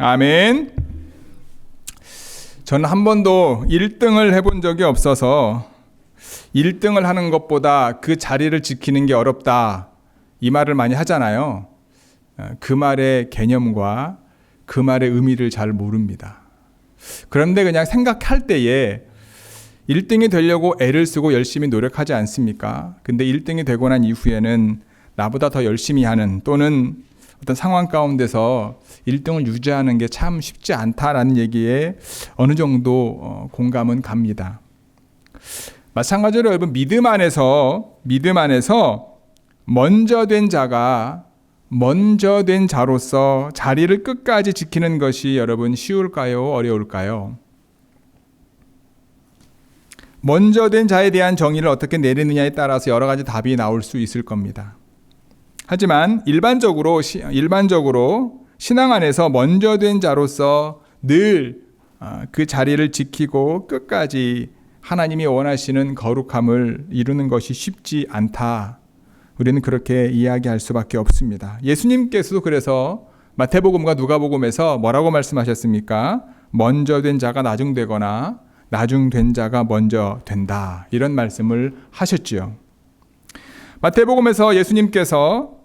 아멘. 저는 한 번도 1등을 해본 적이 없어서 1등을 하는 것보다 그 자리를 지키는 게 어렵다, 이 말을 많이 하잖아요. 그 말의 개념과 그 말의 의미를 잘 모릅니다. 그런데 그냥 생각할 때에 1등이 되려고 애를 쓰고 열심히 노력하지 않습니까? 근데 1등이 되고 난 이후에는 나보다 더 열심히 하는, 또는 어떤 상황 가운데서 1등을 유지하는 게 참 쉽지 않다라는 얘기에 어느 정도 공감은 갑니다. 마찬가지로 여러분, 믿음 안에서 먼저 된 자가 먼저 된 자로서 자리를 끝까지 지키는 것이 여러분 쉬울까요? 어려울까요? 먼저 된 자에 대한 정의를 어떻게 내리느냐에 따라서 여러 가지 답이 나올 수 있을 겁니다. 하지만 일반적으로 신앙 안에서 먼저 된 자로서 늘 그 자리를 지키고 끝까지 하나님이 원하시는 거룩함을 이루는 것이 쉽지 않다. 우리는 그렇게 이야기할 수밖에 없습니다. 예수님께서도 그래서 마태복음과 누가복음에서 뭐라고 말씀하셨습니까? 먼저 된 자가 나중되거나 나중된 자가 먼저 된다, 이런 말씀을 하셨지요. 마태복음에서 예수님께서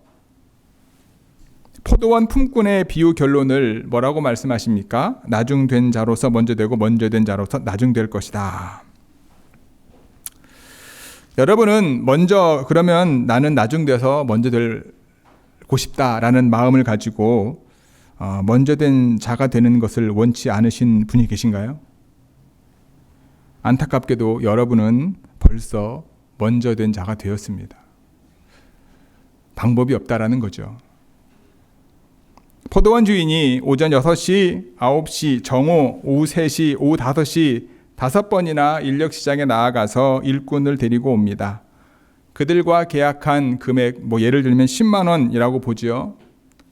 포도원 품꾼의 비유 결론을 뭐라고 말씀하십니까? 나중된 자로서 먼저 되고 먼저 된 자로서 나중될 것이다. 여러분은 먼저, 그러면 나는 나중돼서 먼저 되고 싶다라는 마음을 가지고 먼저 된 자가 되는 것을 원치 않으신 분이 계신가요? 안타깝게도 여러분은 벌써 먼저 된 자가 되었습니다. 방법이 없다라는 거죠. 포도원 주인이 오전 6시, 9시, 정오, 오후 3시, 오후 5시 5번이나 인력시장에 나아가서 일꾼을 데리고 옵니다. 그들과 계약한 금액, 예를 들면 10만 원이라고 보지요.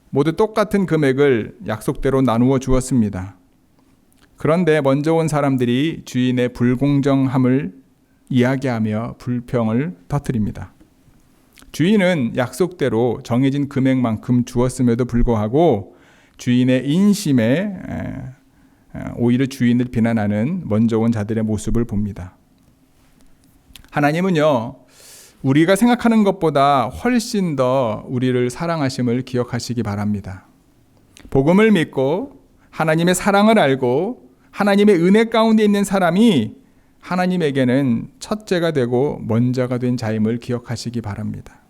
모두 똑같은 금액을 약속대로 나누어 주었습니다. 그런데 먼저 온 사람들이 주인의 불공정함을 이야기하며 불평을 터뜨립니다. 주인은 약속대로 정해진 금액만큼 주었음에도 불구하고 주인의 인심에 오히려 주인을 비난하는 먼저 온 자들의 모습을 봅니다. 하나님은요, 우리가 생각하는 것보다 훨씬 더 우리를 사랑하심을 기억하시기 바랍니다. 복음을 믿고 하나님의 사랑을 알고 하나님의 은혜 가운데 있는 사람이 하나님에게는 첫째가 되고 먼저가 된 자임을 기억하시기 바랍니다.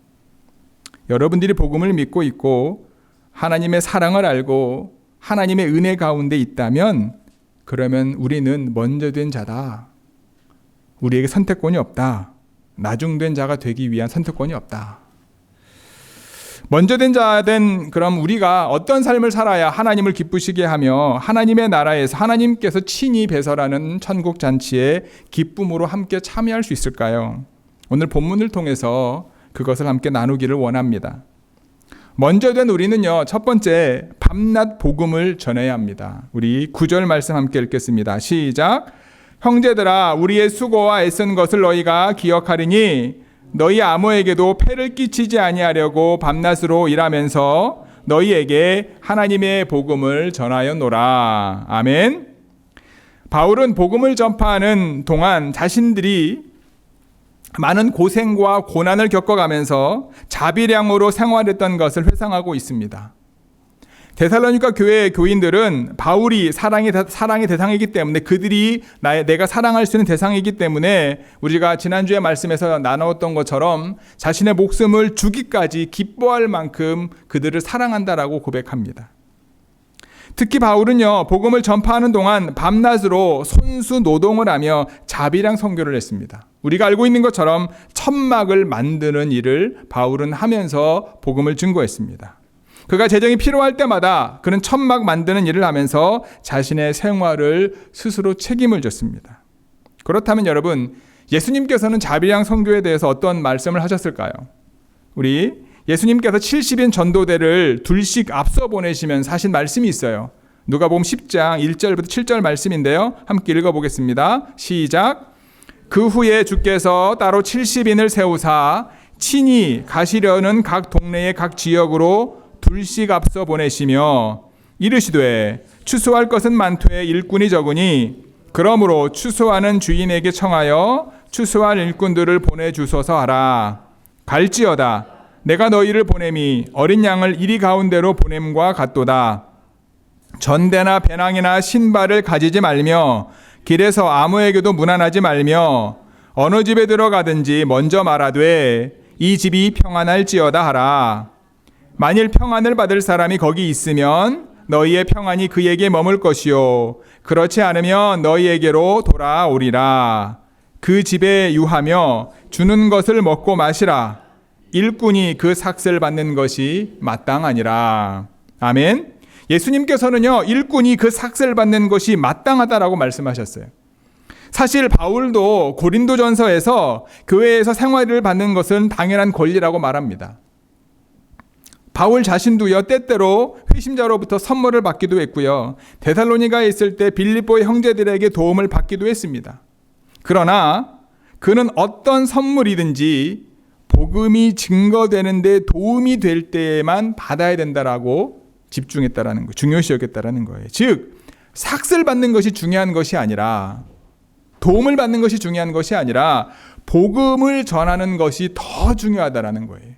여러분들이 복음을 믿고 있고 하나님의 사랑을 알고 하나님의 은혜 가운데 있다면, 그러면 우리는 먼저 된 자다. 우리에게 선택권이 없다. 나중된 자가 되기 위한 선택권이 없다. 먼저 된 자된 그럼 우리가 어떤 삶을 살아야 하나님을 기쁘시게 하며 하나님의 나라에서 하나님께서 친히 배설하는 천국 잔치에 기쁨으로 함께 참여할 수 있을까요? 오늘 본문을 통해서 그것을 함께 나누기를 원합니다. 먼저 된 우리는요, 첫 번째, 밤낮 복음을 전해야 합니다. 우리 9절 말씀 함께 읽겠습니다. 시작. 형제들아, 우리의 수고와 애쓴 것을 너희가 기억하리니 너희 아무에게도 폐를 끼치지 아니하려고 밤낮으로 일하면서 너희에게 하나님의 복음을 전하였노라. 아멘. 바울은 복음을 전파하는 동안 자신들이 많은 고생과 고난을 겪어가면서 자비량으로 생활했던 것을 회상하고 있습니다. 데살로니가 교회의 교인들은 바울이 사랑의 대상이기 때문에, 그들이 내가 사랑할 수 있는 대상이기 때문에 우리가 지난주에 말씀에서 나누었던 것처럼 자신의 목숨을 주기까지 기뻐할 만큼 그들을 사랑한다라고 고백합니다. 특히 바울은요, 복음을 전파하는 동안 밤낮으로 손수 노동을 하며 자비량 선교를 했습니다. 우리가 알고 있는 것처럼 천막을 만드는 일을 바울은 하면서 복음을 증거했습니다. 그가 재정이 필요할 때마다 그는 천막 만드는 일을 하면서 자신의 생활을 스스로 책임을 졌습니다. 그렇다면 여러분, 예수님께서는 자비량 선교에 대해서 어떤 말씀을 하셨을까요? 우리 예수님께서 70인 전도대를 둘씩 앞서 보내시면서 하신 말씀이 있어요. 누가복음 10장 1절부터 7절 말씀인데요. 함께 읽어보겠습니다. 시작. 그 후에 주께서 따로 70인을 세우사 친히 가시려는 각 동네의 각 지역으로 둘씩 앞서 보내시며 이르시되 추수할 것은 많되 일꾼이 적으니 그러므로 추수하는 주인에게 청하여 추수할 일꾼들을 보내주소서 하라. 갈지어다 내가 너희를 보냄이 어린 양을 이리 가운데로 보냄과 같도다. 전대나 배낭이나 신발을 가지지 말며 길에서 아무에게도 문안하지 말며 어느 집에 들어가든지 먼저 말하되 이 집이 평안할지어다 하라. 만일 평안을 받을 사람이 거기 있으면 너희의 평안이 그에게 머물 것이요 그렇지 않으면 너희에게로 돌아오리라. 그 집에 유하며 주는 것을 먹고 마시라. 일꾼이 그 삭슬 받는 것이 마땅하니라. 아멘. 예수님께서는요, 일꾼이 그 삭슬 받는 것이 마땅하다라고 말씀하셨어요. 사실 바울도 고린도전서에서 교회에서 생활을 받는 것은 당연한 권리라고 말합니다. 바울 자신도요, 때때로 회심자로부터 선물을 받기도 했고요. 데살로니가에 있을 때 빌립보의 형제들에게 도움을 받기도 했습니다. 그러나 그는 어떤 선물이든지 복음이 증거되는 데 도움이 될 때에만 받아야 된다라고 집중했다라는 거예요. 중요시 여겼다라는 거예요. 즉 삭슬 받는 것이 중요한 것이 아니라, 도움을 받는 것이 중요한 것이 아니라 복음을 전하는 것이 더 중요하다라는 거예요.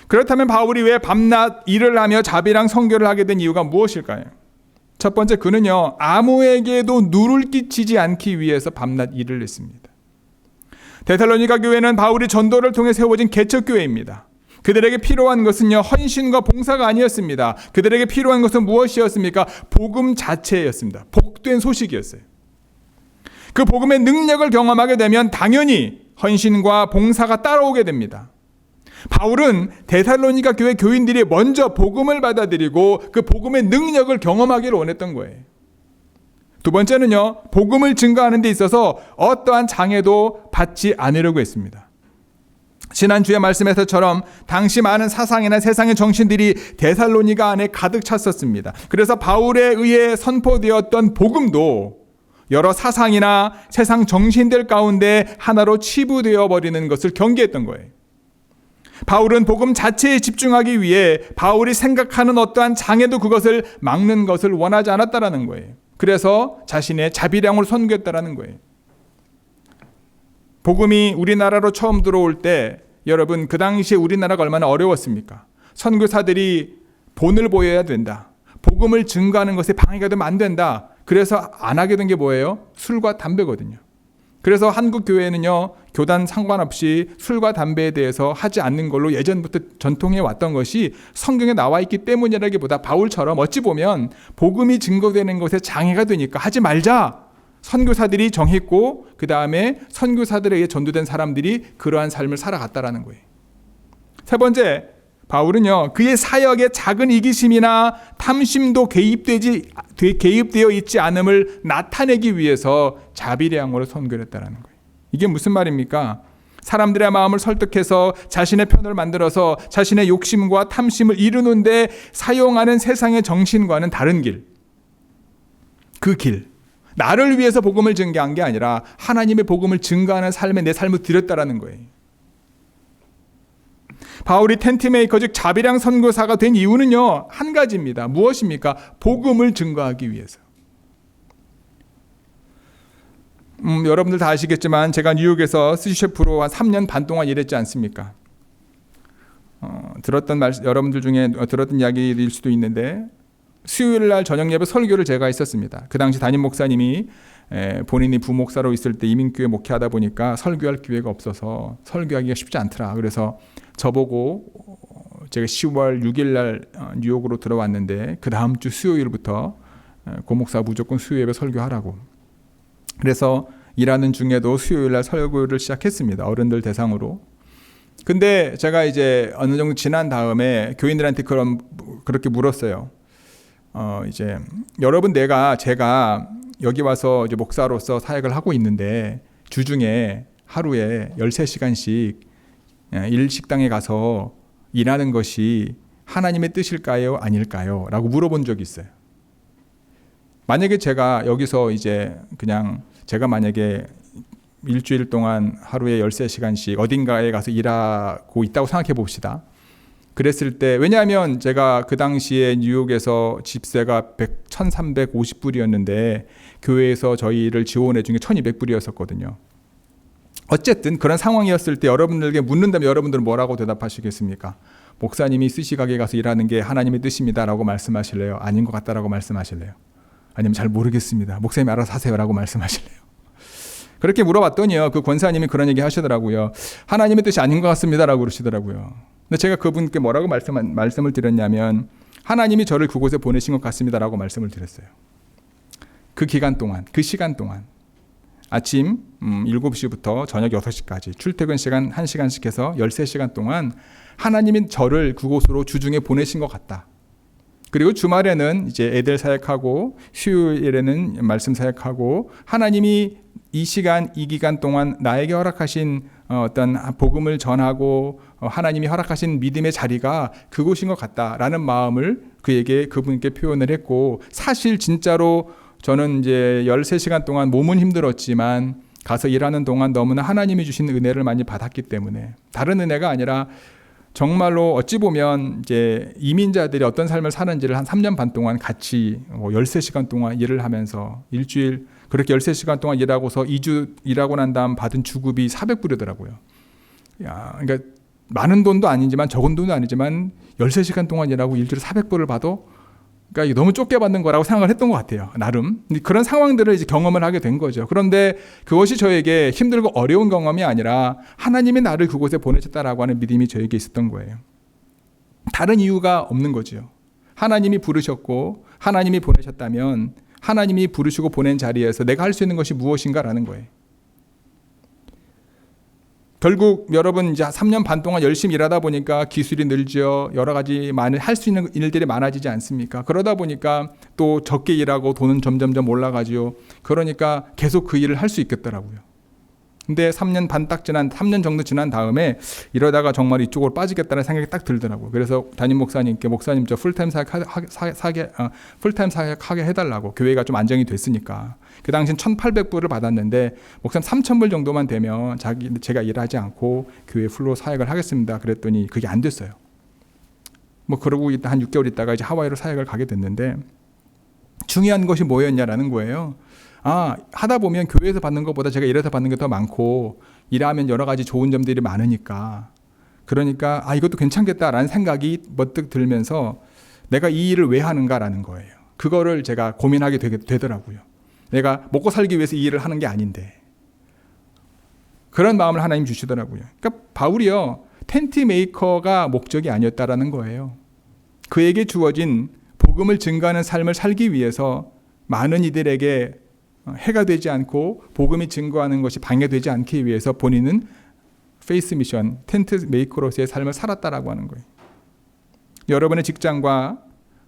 그렇다면 바울이 왜 밤낮 일을 하며 자비랑 선교를 하게 된 이유가 무엇일까요? 첫 번째, 그는요, 아무에게도 누를 끼치지 않기 위해서 밤낮 일을 했습니다. 데살로니가 교회는 바울이 전도를 통해 세워진 개척교회입니다. 그들에게 필요한 것은요, 헌신과 봉사가 아니었습니다. 그들에게 필요한 것은 무엇이었습니까? 복음 자체였습니다. 복된 소식이었어요. 그 복음의 능력을 경험하게 되면 당연히 헌신과 봉사가 따라오게 됩니다. 바울은 데살로니가 교회 교인들이 먼저 복음을 받아들이고 그 복음의 능력을 경험하기를 원했던 거예요. 두 번째는요, 복음을 증거하는 데 있어서 어떠한 장애도 받지 않으려고 했습니다. 지난주의 말씀에서처럼 당시 많은 사상이나 세상의 정신들이 데살로니가 안에 가득 찼었습니다. 그래서 바울에 의해 선포되었던 복음도 여러 사상이나 세상 정신들 가운데 하나로 치부되어 버리는 것을 경계했던 거예요. 바울은 복음 자체에 집중하기 위해 바울이 생각하는 어떠한 장애도 그것을 막는 것을 원하지 않았다라는 거예요. 그래서 자신의 자비량으로 선교했다라는 거예요. 복음이 우리나라로 처음 들어올 때 여러분, 그 당시에 우리나라가 얼마나 어려웠습니까? 선교사들이 본을 보여야 된다. 복음을 증거하는 것에 방해가 되면 안 된다. 그래서 안 하게 된 게 뭐예요? 술과 담배거든요. 그래서 한국 교회는요, 교단 상관없이 술과 담배에 대해서 하지 않는 걸로 예전부터 전통해 왔던 것이 성경에 나와 있기 때문이라기보다 바울처럼 어찌 보면 복음이 증거되는 것에 장애가 되니까 하지 말자. 선교사들이 정했고 그 다음에 선교사들에게 전도된 사람들이 그러한 삶을 살아갔다라는 거예요. 세 번째, 바울은요, 그의 사역에 작은 이기심이나 탐심도 개입되어 있지 않음을 나타내기 위해서 자비량으로 선교를 했다는 거예요. 이게 무슨 말입니까? 사람들의 마음을 설득해서 자신의 편을 만들어서 자신의 욕심과 탐심을 이루는데 사용하는 세상의 정신과는 다른 길. 그 길. 나를 위해서 복음을 증거한 게 아니라 하나님의 복음을 증거하는 삶에 내 삶을 드렸다라는 거예요. 바울이 텐트메이커, 즉 자비량 선교사가 된 이유는요, 한 가지입니다. 무엇입니까? 복음을 증거하기 위해서. 여러분들 다 아시겠지만 제가 뉴욕에서 스시셰프로 한 3년 반 동안 일했지 않습니까? 여러분들 중에 들었던 이야기일 수도 있는데, 수요일 날 저녁 예배 설교를 제가 했었습니다. 그 당시 담임 목사님이 본인이 부목사로 있을 때 이민교회 목회하다 보니까 설교할 기회가 없어서 설교하기가 쉽지 않더라. 그래서 저보고 제가 10월 6일 날 뉴욕으로 들어왔는데 그 다음 주 수요일부터 고 목사 무조건 수요 예배 설교하라고. 그래서 일하는 중에도 수요일 날 설교를 시작했습니다. 어른들 대상으로. 근데 제가 이제 어느 정도 지난 다음에 교인들한테 그렇게 물었어요. 이제 여러분, 제가 여기 와서 이제 목사로서 사역을 하고 있는데 주중에 하루에 13시간씩 일식당에 가서 일하는 것이 하나님의 뜻일까요? 아닐까요? 라고 물어본 적이 있어요. 만약에 제가 여기서 이제 그냥 제가 만약에 일주일 동안 하루에 13시간씩 어딘가에 가서 일하고 있다고 생각해 봅시다. 그랬을 때, 왜냐하면 제가 그 당시에 뉴욕에서 집세가 1,350불이었는데 교회에서 저희를 지원해 준 게 1,200불이었었거든요. 어쨌든 그런 상황이었을 때 여러분들에게 묻는다면 여러분들은 뭐라고 대답하시겠습니까? 목사님이 스시가게 가서 일하는 게 하나님의 뜻입니다라고 말씀하실래요? 아닌 것 같다라고 말씀하실래요? 아니면 잘 모르겠습니다. 목사님이 알아서 하세요라고 말씀하실래요? 그렇게 물어봤더니요, 그 권사님이 그런 얘기 하시더라고요. 하나님의 뜻이 아닌 것 같습니다라고 그러시더라고요. 근데 제가 그분께 뭐라고 말씀을 드렸냐면, 하나님이 저를 그곳에 보내신 것 같습니다라고 말씀을 드렸어요. 그 기간 동안, 그 시간 동안 아침 7시부터 저녁 6시까지 출퇴근 시간 1시간씩 해서 13시간 동안 하나님이 저를 그곳으로 주중에 보내신 것 같다. 그리고 주말에는 이제 애들 사역하고 수요일에는 말씀 사역하고 하나님이 이 기간 동안 나에게 허락하신 어떤 복음을 전하고 하나님이 허락하신 믿음의 자리가 그곳인 것 같다라는 마음을 그분께 표현을 했고, 사실 진짜로 저는 이제 13시간 동안 몸은 힘들었지만 가서 일하는 동안 너무나 하나님이 주신 은혜를 많이 받았기 때문에, 다른 은혜가 아니라 정말로 어찌 보면 이제 이민자들이 어떤 삶을 사는지를 한 3년 반 동안 같이 13시간 동안 일을 하면서 일주일 그렇게 13시간 동안 일하고서 2주 일하고 난 다음 받은 주급이 400불이더라고요. 그러니까 많은 돈도 아니지만 적은 돈도 아니지만 13시간 동안 일하고 일주일에 400불을 받아, 그러니까 너무 좁게 받는 거라고 생각을 했던 것 같아요. 나름 그런 상황들을 이제 경험을 하게 된 거죠. 그런데 그것이 저에게 힘들고 어려운 경험이 아니라 하나님이 나를 그곳에 보내셨다라고 하는 믿음이 저에게 있었던 거예요. 다른 이유가 없는 거죠. 하나님이 부르셨고 하나님이 보내셨다면 하나님이 부르시고 보낸 자리에서 내가 할 수 있는 것이 무엇인가라는 거예요. 결국 여러분 이제 3년 반 동안 열심히 일하다 보니까 기술이 늘죠. 여러 가지 할 수 있는 일들이 많아지지 않습니까? 그러다 보니까 또 적게 일하고 돈은 점점점 올라가죠. 그러니까 계속 그 일을 할 수 있겠더라고요. 근데 3년 정도 지난 다음에 이러다가 정말 이쪽으로 빠지겠다는 생각이 딱 들더라고요. 그래서 담임 목사님께 목사님 저 풀타임 사역하게 해달라고, 교회가 좀 안정이 됐으니까. 그 당시엔 1,800불을 받았는데 목사님 3,000불 정도만 되면 제가 일하지 않고 교회 풀로 사역을 하겠습니다. 그랬더니 그게 안 됐어요. 그러고 한 6개월 있다가 이제 하와이로 사역을 가게 됐는데, 중요한 것이 뭐였냐라는 거예요. 하다 보면 교회에서 받는 것보다 제가 일해서 받는 게 더 많고 일하면 여러 가지 좋은 점들이 많으니까, 그러니까 이것도 괜찮겠다라는 생각이 번뜩 들면서 내가 이 일을 왜 하는가라는 거예요. 그거를 제가 고민하게 되더라고요. 내가 먹고 살기 위해서 이 일을 하는 게 아닌데, 그런 마음을 하나님 주시더라고요. 그러니까 바울이요, 텐트 메이커가 목적이 아니었다라는 거예요. 그에게 주어진 복음을 증거하는 삶을 살기 위해서 많은 이들에게 해가 되지 않고 복음이 증거하는 것이 방해되지 않기 위해서 본인은 페이스 미션, 텐트 메이커로서의 삶을 살았다라고 하는 거예요. 여러분의 직장과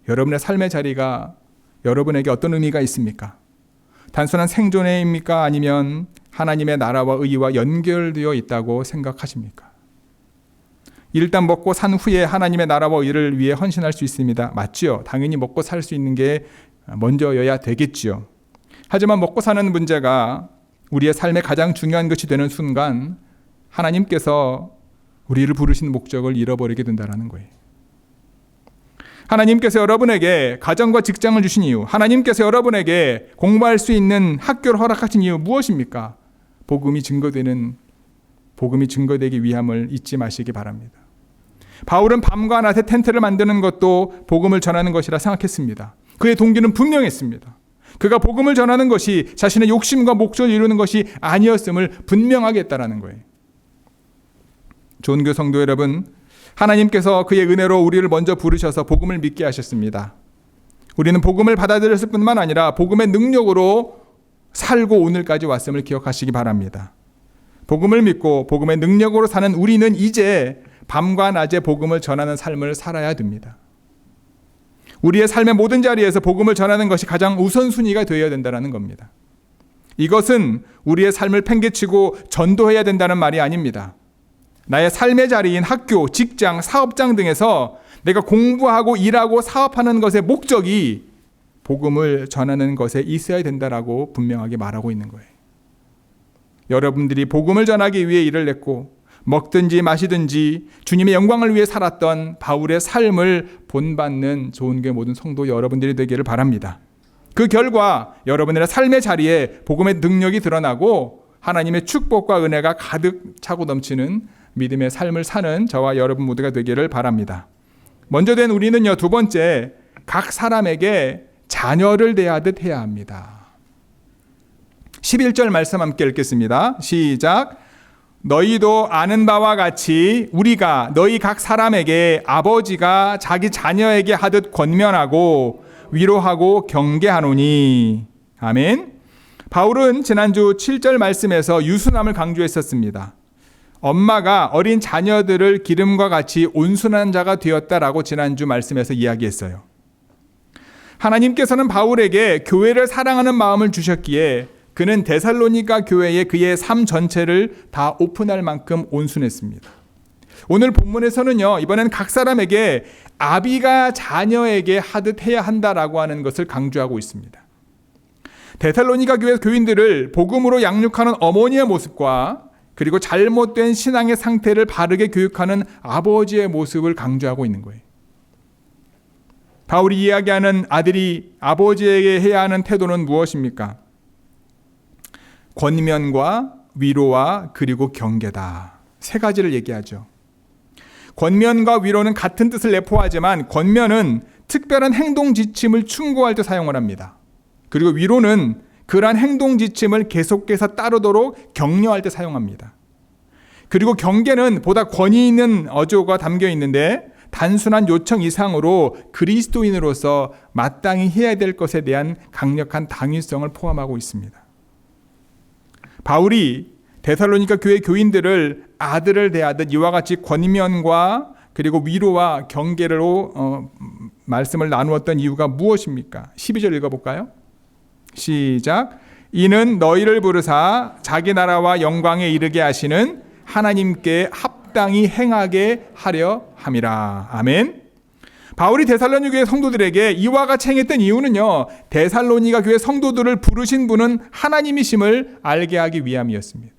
여러분의 삶의 자리가 여러분에게 어떤 의미가 있습니까? 단순한 생존입니까? 아니면 하나님의 나라와 의와 연결되어 있다고 생각하십니까? 일단 먹고 산 후에 하나님의 나라와 의를 위해 헌신할 수 있습니다. 맞지요? 당연히 먹고 살 수 있는 게 먼저여야 되겠지요. 하지만 먹고 사는 문제가 우리의 삶의 가장 중요한 것이 되는 순간 하나님께서 우리를 부르신 목적을 잃어버리게 된다는 거예요. 하나님께서 여러분에게 가정과 직장을 주신 이유, 하나님께서 여러분에게 공부할 수 있는 학교를 허락하신 이유 무엇입니까? 복음이 증거되기 위함을 잊지 마시기 바랍니다. 바울은 밤과 낮에 텐트를 만드는 것도 복음을 전하는 것이라 생각했습니다. 그의 동기는 분명했습니다. 그가 복음을 전하는 것이 자신의 욕심과 목적을 이루는 것이 아니었음을 분명하게 했다라는 거예요. 존귀 성도 여러분, 하나님께서 그의 은혜로 우리를 먼저 부르셔서 복음을 믿게 하셨습니다. 우리는 복음을 받아들였을 뿐만 아니라 복음의 능력으로 살고 오늘까지 왔음을 기억하시기 바랍니다. 복음을 믿고 복음의 능력으로 사는 우리는 이제 밤과 낮에 복음을 전하는 삶을 살아야 됩니다. 우리의 삶의 모든 자리에서 복음을 전하는 것이 가장 우선순위가 되어야 된다는 겁니다. 이것은 우리의 삶을 팽개치고 전도해야 된다는 말이 아닙니다. 나의 삶의 자리인 학교, 직장, 사업장 등에서 내가 공부하고 일하고 사업하는 것의 목적이 복음을 전하는 것에 있어야 된다라고 분명하게 말하고 있는 거예요. 여러분들이 복음을 전하기 위해 일을 냈고 먹든지 마시든지 주님의 영광을 위해 살았던 바울의 삶을 본받는 좋은교회 모든 성도 여러분들이 되기를 바랍니다. 그 결과 여러분들의 삶의 자리에 복음의 능력이 드러나고 하나님의 축복과 은혜가 가득 차고 넘치는 믿음의 삶을 사는 저와 여러분 모두가 되기를 바랍니다. 먼저 된 우리는요, 두 번째, 각 사람에게 자녀를 대하듯 해야 합니다. 11절 말씀 함께 읽겠습니다. 시작. 너희도 아는 바와 같이 우리가 너희 각 사람에게 아버지가 자기 자녀에게 하듯 권면하고 위로하고 경계하노니. 아멘. 바울은 지난주 7절 말씀에서 유순함을 강조했었습니다. 엄마가 어린 자녀들을 기름과 같이 온순한 자가 되었다라고 지난주 말씀에서 이야기했어요. 하나님께서는 바울에게 교회를 사랑하는 마음을 주셨기에 그는 데살로니가 교회에 그의 삶 전체를 다 오픈할 만큼 온순했습니다. 오늘 본문에서는요, 이번엔 각 사람에게 아비가 자녀에게 하듯 해야 한다라고 하는 것을 강조하고 있습니다. 데살로니가 교회 교인들을 복음으로 양육하는 어머니의 모습과 그리고 잘못된 신앙의 상태를 바르게 교육하는 아버지의 모습을 강조하고 있는 거예요. 바울이 이야기하는 아들이 아버지에게 해야 하는 태도는 무엇입니까? 권면과 위로와 그리고 경계다. 세 가지를 얘기하죠. 권면과 위로는 같은 뜻을 내포하지만 권면은 특별한 행동 지침을 충고할 때 사용을 합니다. 그리고 위로는 그러한 행동 지침을 계속해서 따르도록 격려할 때 사용합니다. 그리고 경계는 보다 권위 있는 어조가 담겨 있는데 단순한 요청 이상으로 그리스도인으로서 마땅히 해야 될 것에 대한 강력한 당위성을 포함하고 있습니다. 바울이 데살로니가 교회 교인들을 아들을 대하듯 이와 같이 권면과 그리고 위로와 경계로 말씀을 나누었던 이유가 무엇입니까? 12절 읽어볼까요? 시작. 이는 너희를 부르사 자기 나라와 영광에 이르게 하시는 하나님께 합당히 행하게 하려 함이라. 아멘. 바울이 데살로니가 교회 성도들에게 이와 같이 행했던 이유는요, 데살로니가 교회 성도들을 부르신 분은 하나님이심을 알게 하기 위함이었습니다.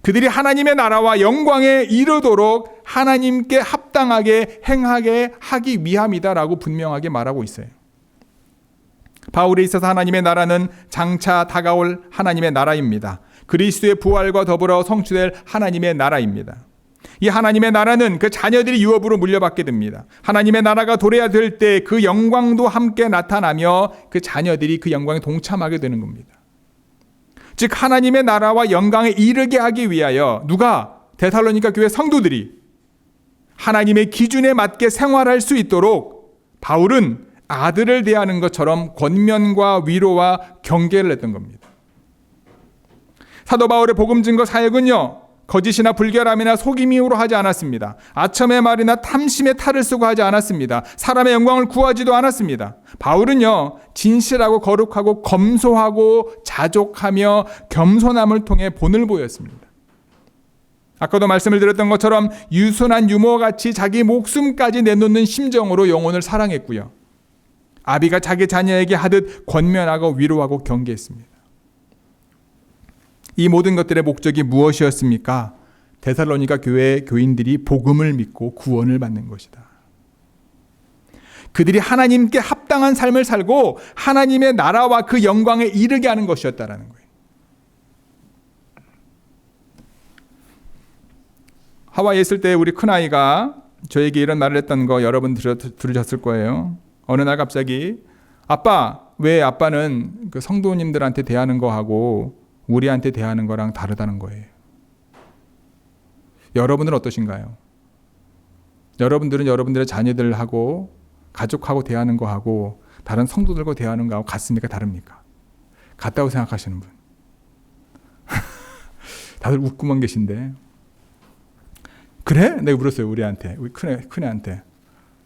그들이 하나님의 나라와 영광에 이르도록 하나님께 합당하게 행하게 하기 위함이다라고 분명하게 말하고 있어요. 바울에 있어서 하나님의 나라는 장차 다가올 하나님의 나라입니다. 그리스도의 부활과 더불어 성취될 하나님의 나라입니다. 이 하나님의 나라는 그 자녀들이 유업으로 물려받게 됩니다. 하나님의 나라가 도래할 때 그 영광도 함께 나타나며 그 자녀들이 그 영광에 동참하게 되는 겁니다. 즉 하나님의 나라와 영광에 이르게 하기 위하여 누가? 데살로니가 교회 성도들이 하나님의 기준에 맞게 생활할 수 있도록 바울은 아들을 대하는 것처럼 권면과 위로와 경계를 했던 겁니다. 사도 바울의 복음 증거 사역은요, 거짓이나 불결함이나 속임이로 하지 않았습니다. 아첨의 말이나 탐심의 탈을 쓰고 하지 않았습니다. 사람의 영광을 구하지도 않았습니다. 바울은요, 진실하고 거룩하고 검소하고 자족하며 겸손함을 통해 본을 보였습니다. 아까도 말씀을 드렸던 것처럼 유순한 유모같이 자기 목숨까지 내놓는 심정으로 영혼을 사랑했고요. 아비가 자기 자녀에게 하듯 권면하고 위로하고 경계했습니다. 이 모든 것들의 목적이 무엇이었습니까? 데살로니가 교회 교인들이 복음을 믿고 구원을 받는 것이다. 그들이 하나님께 합당한 삶을 살고 하나님의 나라와 그 영광에 이르게 하는 것이었다라는 거예요. 하와이에 있을 때 우리 큰아이가 저에게 이런 말을 했던 거 여러분 들으셨을 거예요. 어느 날 갑자기 아빠, 왜 아빠는 그 성도님들한테 대하는 거하고 우리한테 대하는 거랑 다르다는 거예요. 여러분은 어떠신가요? 여러분들은 여러분들의 자녀들하고 가족하고 대하는 거하고 다른 성도들과 대하는 거하고 같습니까? 다릅니까? 같다고 생각하시는 분. 다들 웃고만 계신데. 그래? 내가 물었어요. 우리한테. 우리 큰애한테.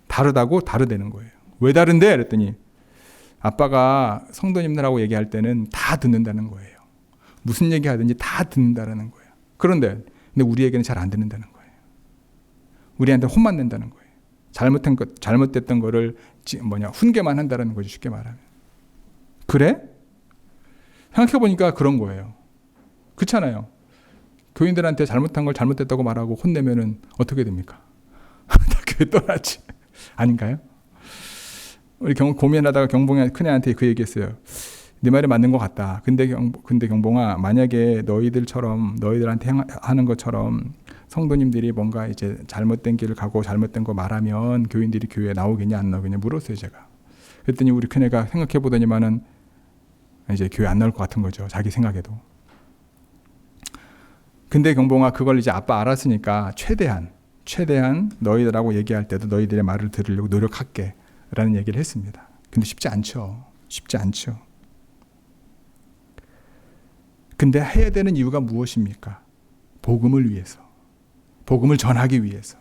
다르다고? 다르다는 거예요. 왜 다른데? 그랬더니 아빠가 성도님들하고 얘기할 때는 다 듣는다는 거예요. 무슨 얘기하든지 다 듣는다는 거예요. 근데 우리에게는 잘 안 듣는다는 거예요. 우리한테 혼만 낸다는 거예요. 잘못됐던 거를 훈계만 한다는 거죠. 쉽게 말하면. 그래? 생각해보니까 그런 거예요. 그렇잖아요. 교인들한테 잘못한 걸 잘못됐다고 말하고 혼내면은 어떻게 됩니까? 다 교회 떠나지. 아닌가요? 우리 고민하다가 경봉이 큰애한테 그 얘기했어요. 네 말이 맞는 것 같다. 근데 경봉아, 만약에 너희들한테 하는 것처럼 성도님들이 뭔가 이제 잘못된 길을 가고 잘못된 거 말하면 교인들이 교회에 나오겠냐 안 나오겠냐 물었어요, 제가. 그랬더니 우리 큰애가 생각해 보더니만은 이제 교회 안 나올 것 같은 거죠, 자기 생각에도. 근데 경봉아, 그걸 이제 아빠 알았으니까 최대한 너희들하고 얘기할 때도 너희들의 말을 들으려고 노력할게 라는 얘기를 했습니다. 근데 쉽지 않죠. 근데 해야 되는 이유가 무엇입니까? 복음을 위해서, 복음을 전하기 위해서.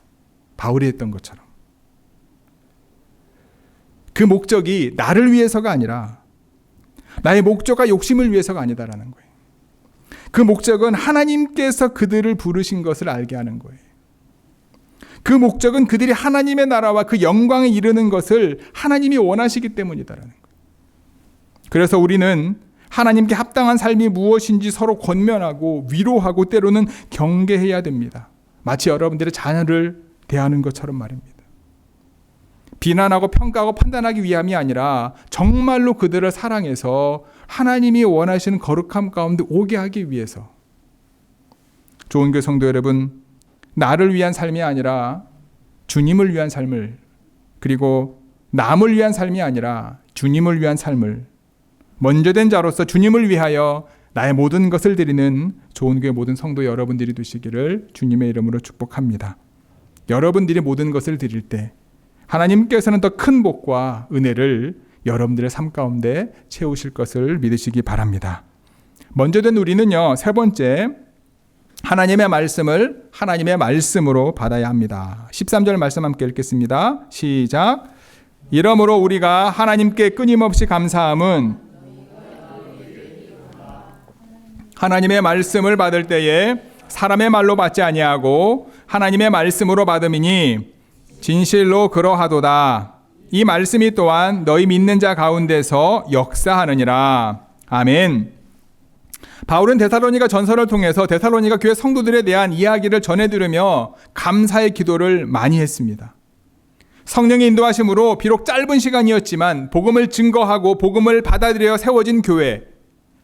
바울이 했던 것처럼 그 목적이 나를 위해서가 아니라, 나의 목적과 욕심을 위해서가 아니다라는 거예요. 그 목적은 하나님께서 그들을 부르신 것을 알게 하는 거예요. 그 목적은 그들이 하나님의 나라와 그 영광에 이르는 것을 하나님이 원하시기 때문이다라는 거예요. 그래서 우리는 하나님께 합당한 삶이 무엇인지 서로 권면하고 위로하고 때로는 경계해야 됩니다. 마치 여러분들의 자녀를 대하는 것처럼 말입니다. 비난하고 평가하고 판단하기 위함이 아니라 정말로 그들을 사랑해서 하나님이 원하시는 거룩함 가운데 오게 하기 위해서. 좋은 교회 성도 여러분, 나를 위한 삶이 아니라 주님을 위한 삶을, 그리고 남을 위한 삶이 아니라 주님을 위한 삶을, 먼저 된 자로서 주님을 위하여 나의 모든 것을 드리는 좋은 교회 모든 성도 여러분들이 되시기를 주님의 이름으로 축복합니다. 여러분들이 모든 것을 드릴 때 하나님께서는 더 큰 복과 은혜를 여러분들의 삶 가운데 채우실 것을 믿으시기 바랍니다. 먼저 된 우리는요, 세 번째, 하나님의 말씀을 하나님의 말씀으로 받아야 합니다. 13절 말씀 함께 읽겠습니다. 시작. 이러므로 우리가 하나님께 끊임없이 감사함은 하나님의 말씀을 받을 때에 사람의 말로 받지 아니하고 하나님의 말씀으로 받음이니 진실로 그러하도다. 이 말씀이 또한 너희 믿는 자 가운데서 역사하느니라. 아멘. 바울은 데살로니가 전서를 통해서 데살로니가 교회 성도들에 대한 이야기를 전해 들으며 감사의 기도를 많이 했습니다. 성령의 인도하심으로 비록 짧은 시간이었지만 복음을 증거하고 복음을 받아들여 세워진 교회,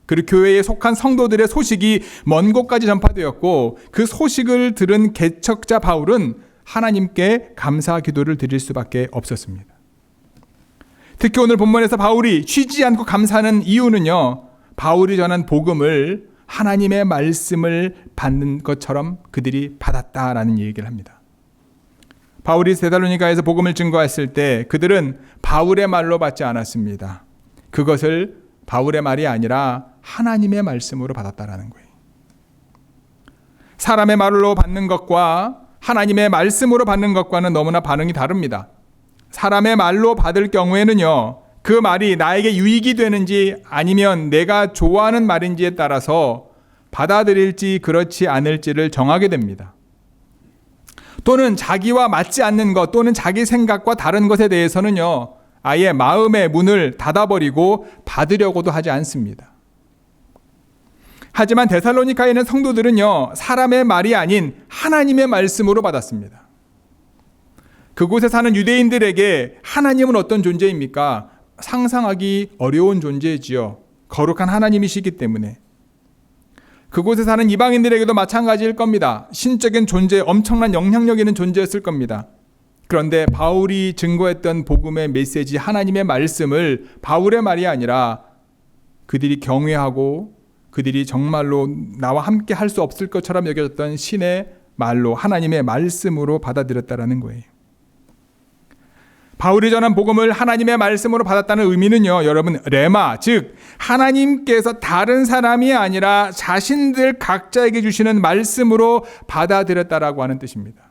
그리고 교회에 속한 성도들의 소식이 먼 곳까지 전파되었고, 그 소식을 들은 개척자 바울은 하나님께 감사 기도를 드릴 수밖에 없었습니다. 특히 오늘 본문에서 바울이 쉬지 않고 감사하는 이유는요, 바울이 전한 복음을 하나님의 말씀을 받는 것처럼 그들이 받았다라는 얘기를 합니다. 바울이 데살로니가에서 복음을 증거했을 때 그들은 바울의 말로 받지 않았습니다. 그것을 바울의 말이 아니라 하나님의 말씀으로 받았다라는 거예요. 사람의 말로 받는 것과 하나님의 말씀으로 받는 것과는 너무나 반응이 다릅니다. 사람의 말로 받을 경우에는요, 그 말이 나에게 유익이 되는지 아니면 내가 좋아하는 말인지에 따라서 받아들일지 그렇지 않을지를 정하게 됩니다. 또는 자기와 맞지 않는 것, 또는 자기 생각과 다른 것에 대해서는요, 아예 마음의 문을 닫아버리고 받으려고도 하지 않습니다. 하지만 데살로니가에 있는 성도들은요, 사람의 말이 아닌 하나님의 말씀으로 받았습니다. 그곳에 사는 유대인들에게 하나님은 어떤 존재입니까? 상상하기 어려운 존재지요. 거룩한 하나님이시기 때문에. 그곳에 사는 이방인들에게도 마찬가지일 겁니다. 신적인 존재, 엄청난 영향력 있는 존재였을 겁니다. 그런데 바울이 증거했던 복음의 메시지, 하나님의 말씀을 바울의 말이 아니라 그들이 경외하고 그들이 정말로 나와 함께 할 수 없을 것처럼 여겨졌던 신의 말로, 하나님의 말씀으로 받아들였다라는 거예요. 바울이 전한 복음을 하나님의 말씀으로 받았다는 의미는요, 여러분, 레마, 즉 하나님께서 다른 사람이 아니라 자신들 각자에게 주시는 말씀으로 받아들였다라고 하는 뜻입니다.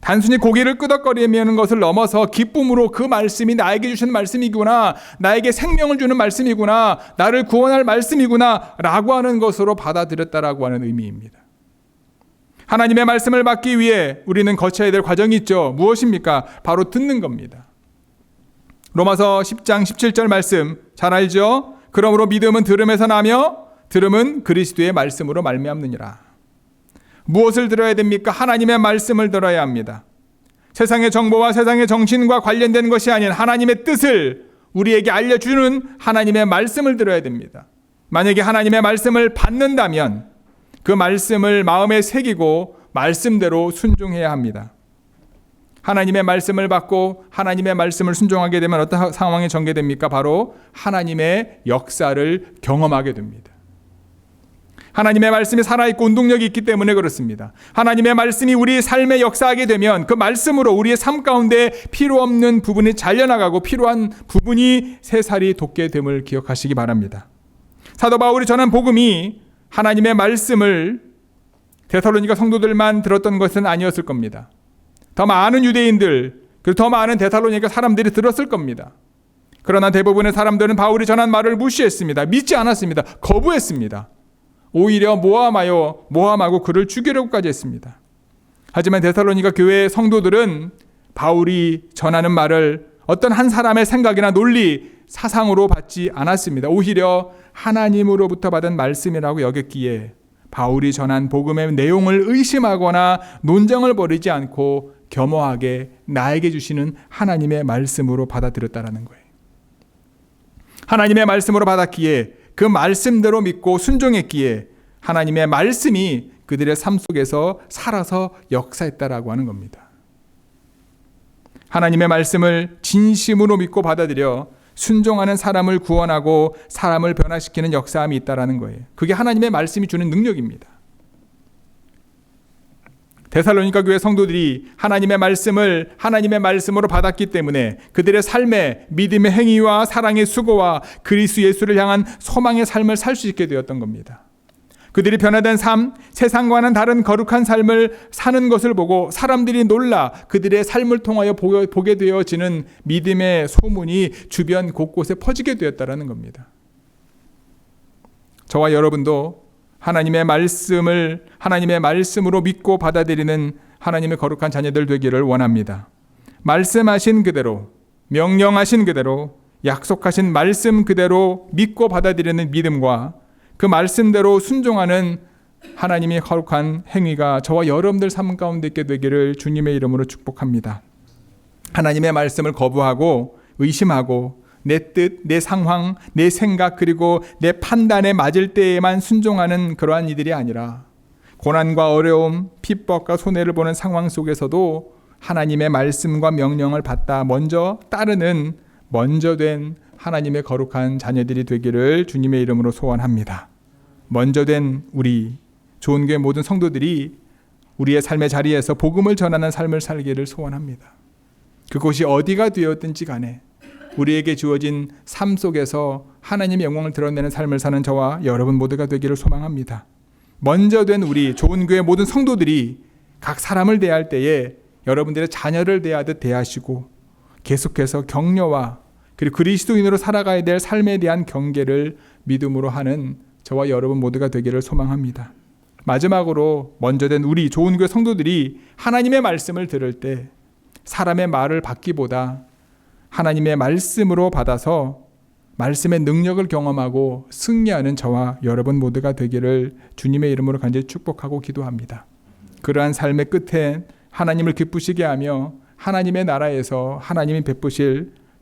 단순히 고개를 끄덕거리는 것을 넘어서 기쁨으로 그 말씀이 나에게 주시는 말씀이구나, 나에게 생명을 주는 말씀이구나, 나를 구원할 말씀이구나 라고 하는 것으로 받아들였다라고 하는 의미입니다. 하나님의 말씀을 받기 위해 우리는 거쳐야 될 과정이 있죠. 무엇입니까? 바로 듣는 겁니다. 로마서 10장 17절 말씀 잘 알죠? 그러므로 믿음은 들음에서 나며 들음은 그리스도의 말씀으로 말미암느니라. 무엇을 들어야 됩니까? 하나님의 말씀을 들어야 합니다. 세상의 정보와 세상의 정신과 관련된 것이 아닌 하나님의 뜻을 우리에게 알려주는 하나님의 말씀을 들어야 됩니다. 만약에 하나님의 말씀을 받는다면 그 말씀을 마음에 새기고 말씀대로 순종해야 합니다. 하나님의 말씀을 받고 하나님의 말씀을 순종하게 되면 어떤 상황이 전개됩니까? 바로 하나님의 역사를 경험하게 됩니다. 하나님의 말씀이 살아있고 운동력이 있기 때문에 그렇습니다. 하나님의 말씀이 우리 삶에 역사하게 되면 그 말씀으로 우리의 삶 가운데 필요 없는 부분이 잘려나가고 필요한 부분이 새살이 돋게 됨을 기억하시기 바랍니다. 사도 바울이 전한 복음이 하나님의 말씀을 데살로니가 성도들만 들었던 것은 아니었을 겁니다. 더 많은 유대인들, 그리고 더 많은 데살로니가 사람들이 들었을 겁니다. 그러나 대부분의 사람들은 바울이 전한 말을 무시했습니다. 믿지 않았습니다. 거부했습니다. 오히려 모함하고 그를 죽이려고까지 했습니다. 하지만 데살로니가 교회의 성도들은 바울이 전하는 말을 어떤 한 사람의 생각이나 논리, 사상으로 받지 않았습니다. 오히려 하나님으로부터 받은 말씀이라고 여겼기에 바울이 전한 복음의 내용을 의심하거나 논쟁을 벌이지 않고 겸허하게 나에게 주시는 하나님의 말씀으로 받아들였다는 거예요. 하나님의 말씀으로 받았기에 그 말씀대로 믿고 순종했기에 하나님의 말씀이 그들의 삶 속에서 살아서 역사했다라고 하는 겁니다. 하나님의 말씀을 진심으로 믿고 받아들여 순종하는 사람을 구원하고 사람을 변화시키는 역사함이 있다라는 거예요. 그게 하나님의 말씀이 주는 능력입니다. 데살로니가 교회 성도들이 하나님의 말씀을 하나님의 말씀으로 받았기 때문에 그들의 삶에 믿음의 행위와 사랑의 수고와 그리스도 예수를 향한 소망의 삶을 살 수 있게 되었던 겁니다. 그들이 변화된 삶, 세상과는 다른 거룩한 삶을 사는 것을 보고 사람들이 놀라 그들의 삶을 통하여 보게 되어지는 믿음의 소문이 주변 곳곳에 퍼지게 되었다는 겁니다. 저와 여러분도 하나님의 말씀을 하나님의 말씀으로 믿고 받아들이는 하나님의 거룩한 자녀들 되기를 원합니다. 말씀하신 그대로, 명령하신 그대로, 약속하신 말씀 그대로 믿고 받아들이는 믿음과 그 말씀대로 순종하는 하나님의 거룩한 행위가 저와 여러분들 삶 가운데 있게 되기를 주님의 이름으로 축복합니다. 하나님의 말씀을 거부하고 의심하고 내 뜻, 내 상황, 내 생각 그리고 내 판단에 맞을 때에만 순종하는 그러한 이들이 아니라 고난과 어려움, 핍박과 손해를 보는 상황 속에서도 하나님의 말씀과 명령을 받다 먼저 따르는 먼저 된 하나님의 거룩한 자녀들이 되기를 주님의 이름으로 소원합니다. 먼저 된 우리 좋은 교회 모든 성도들이 우리의 삶의 자리에서 복음을 전하는 삶을 살기를 소원합니다. 그곳이 어디가 되었든지 간에 우리에게 주어진 삶 속에서 하나님의 영광을 드러내는 삶을 사는 저와 여러분 모두가 되기를 소망합니다. 먼저 된 우리 좋은 교회 모든 성도들이 각 사람을 대할 때에 여러분들의 자녀를 대하듯 대하시고 계속해서 격려와 그리고 그리스도인으로 살아가야 될 삶에 대한 경계를 믿음으로 하는 저와 여러분 모두가 되기를 소망합니다. 마지막으로 먼저 된 우리 좋은 교회 성도들이 하나님의 말씀을 들을 때 사람의 말을 받기보다 하나님의 말씀으로 받아서 말씀의 능력을 경험하고 승리하는 저와 여러분 모두가 되기를 주님의 이름으로 간절히 축복하고 기도합니다. 그러한 삶의 끝에 하나님을 기쁘시게 하며 하나님의 나라에서 하나님이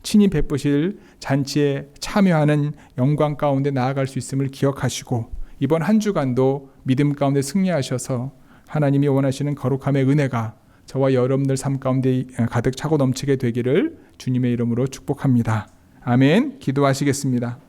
친히 베푸실 잔치에 참여하는 영광 가운데 나아갈 수 있음을 기억하시고 이번 한 주간도 믿음 가운데 승리하셔서 하나님이 원하시는 거룩함의 은혜가 저와 여러분들 삶 가운데 가득 차고 넘치게 되기를 주님의 이름으로 축복합니다. 아멘. 기도하시겠습니다.